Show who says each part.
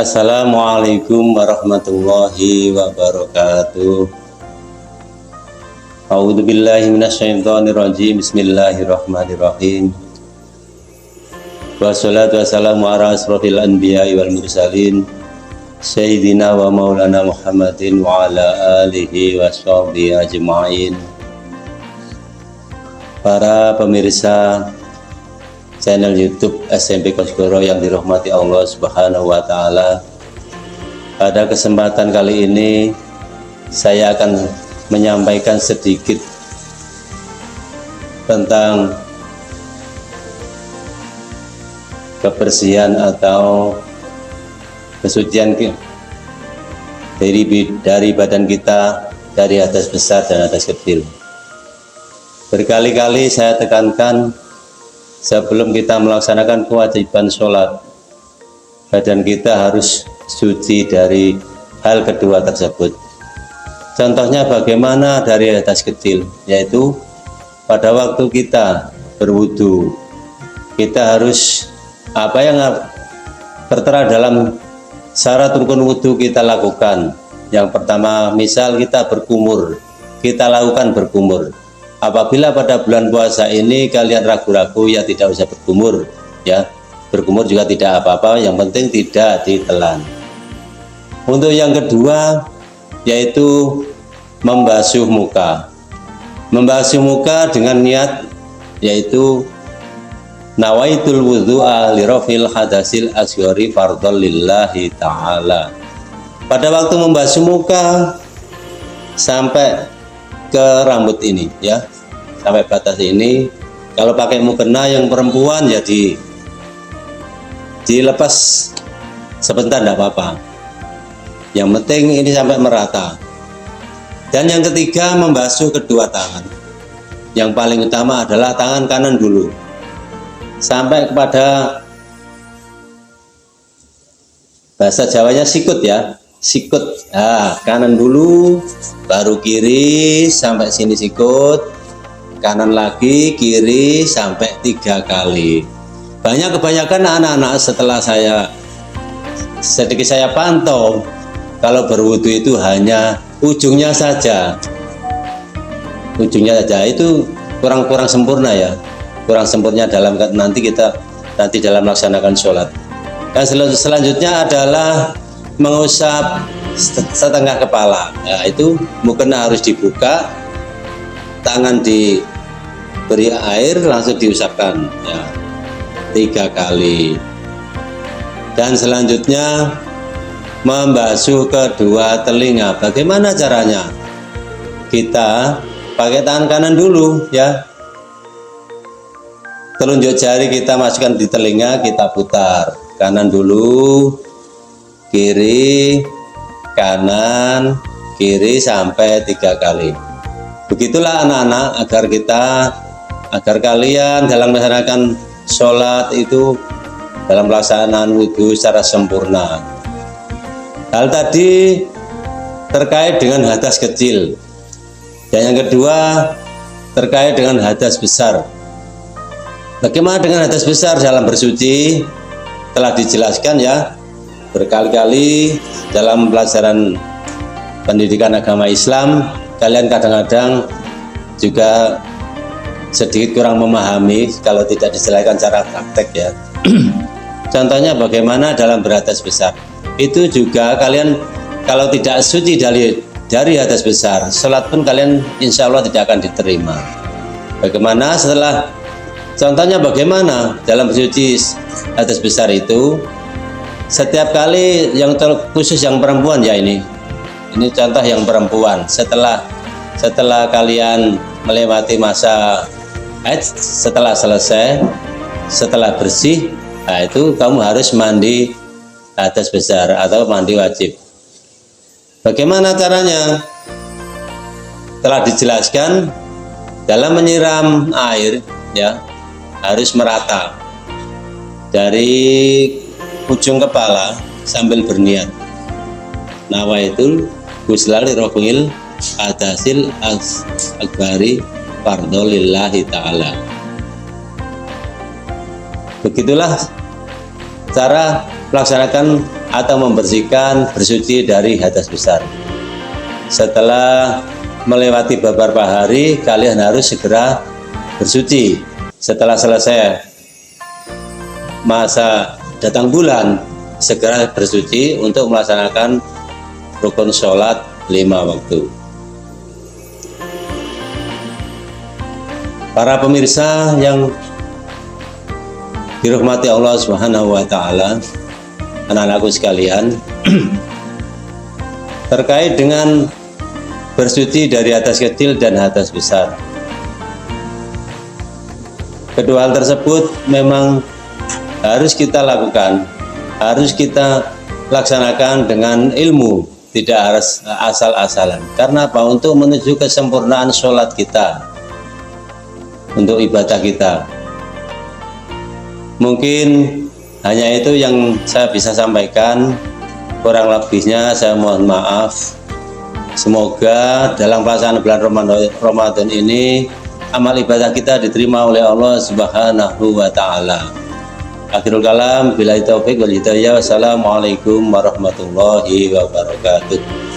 Speaker 1: Assalamualaikum warahmatullahi wabarakatuh. A'udzubillahi minasyaitonirrajim. Bismillahirrahmanirrahim. Wassalatu wassalamu ala asrofil anbiya'i wal mursalin Sayyidina wa maulana Muhammadin wa ala alihi wa sahbihi ajma'in. Para pemirsa channel YouTube SMP Kosgoro yang dirahmati Allah Subhanahu wa Ta'ala, pada kesempatan kali ini saya akan menyampaikan sedikit tentang kebersihan atau kesucian dari badan kita, dari hadas besar dan hadas kecil. Berkali-kali saya tekankan, sebelum kita melaksanakan kewajiban sholat, badan kita harus suci dari hal kedua tersebut. Contohnya bagaimana dari hadas kecil, yaitu pada waktu kita berwudu, kita harus apa yang tertera dalam syarat rukun wudu kita lakukan. Yang pertama, misal kita berkumur, kita lakukan berkumur. Apabila pada bulan puasa ini kalian ragu-ragu, ya tidak usah berkumur, ya berkumur juga tidak apa-apa, yang penting tidak ditelan. Untuk yang kedua, yaitu membasuh muka. Membasuh muka dengan niat, yaitu nawaitul wudhu'a li rafil hadasil asghari fardhon lillahi ta'ala. Pada waktu membasuh muka sampai ke rambut ini, ya, sampai batas ini. Kalau pakai mukena yang perempuan ya dilepas sebentar, tidak apa-apa, yang penting ini sampai merata. Dan yang ketiga, membasuh kedua tangan. Yang paling utama adalah tangan kanan dulu sampai kepada bahasa Jawanya sikut, ya, sikut. Nah, kanan dulu baru kiri sampai sini sikut, kanan lagi, kiri sampai 3 kali. Kebanyakan anak-anak setelah saya pantau, kalau berwudu itu hanya ujungnya saja, itu kurang sempurna, ya, kurang sempurna dalam nanti dalam melaksanakan sholat. Dan selanjutnya adalah mengusap setengah kepala. Nah, itu mukena harus dibuka, tangan diberi air, langsung diusapkan, ya, 3 kali. Dan selanjutnya membasuh kedua telinga. Bagaimana caranya? Kita pakai tangan kanan dulu, ya, telunjuk jari kita masukkan di telinga, kita putar kanan dulu, kiri, kanan, kiri sampai 3 kali. Begitulah anak-anak, agar kalian dalam melaksanakan sholat itu, dalam pelaksanaan wudhu secara sempurna. Hal tadi terkait dengan hadas kecil. Dan yang kedua terkait dengan hadas besar. Bagaimana dengan hadas besar dalam bersuci? Telah dijelaskan, ya, berkali-kali dalam pelajaran pendidikan agama Islam. Kalian kadang-kadang juga sedikit kurang memahami kalau tidak dijelaskan cara praktek, ya. Contohnya bagaimana dalam berhadas besar. Itu juga kalian kalau tidak suci dari hadas besar, sholat pun kalian insya Allah tidak akan diterima. Bagaimana contohnya bagaimana dalam bersuci hadas besar itu, setiap kali, yang khusus yang perempuan, ya, ini contoh yang perempuan, setelah kalian melewati masa haid, setelah selesai, setelah bersih, nah itu kamu harus mandi hadas besar atau mandi wajib. Bagaimana caranya? Telah dijelaskan dalam menyiram air, ya, harus merata dari ujung kepala sambil berniat nawaitul ghusla li rafil hadasil akbari fardhon lillahi ta'ala. Begitulah cara melaksanakan atau membersihkan, bersuci dari hadas besar. Setelah melewati beberapa hari, kalian harus segera bersuci. Setelah selesai masa datang bulan, segera bersuci untuk melaksanakan rukun sholat 5 waktu. Para pemirsa yang dirahmati Allah Subhanahu wa Ta'ala, anak-anakku sekalian, terkait dengan bersuci dari hadas kecil dan hadas besar, kedua hal tersebut memang harus kita lakukan, harus kita laksanakan dengan ilmu, tidak harus asal-asalan. Karena apa? Untuk menuju kesempurnaan sholat kita, untuk ibadah kita. Mungkin hanya itu yang saya bisa sampaikan, kurang lebihnya saya mohon maaf. Semoga dalam pelaksanaan bulan Ramadan ini amal ibadah kita diterima oleh Allah Subhanahu wa Ta'ala. Akhirul kalam, billahi taufiq wal hidayah. Wassalamualaikum warahmatullahi wabarakatuh.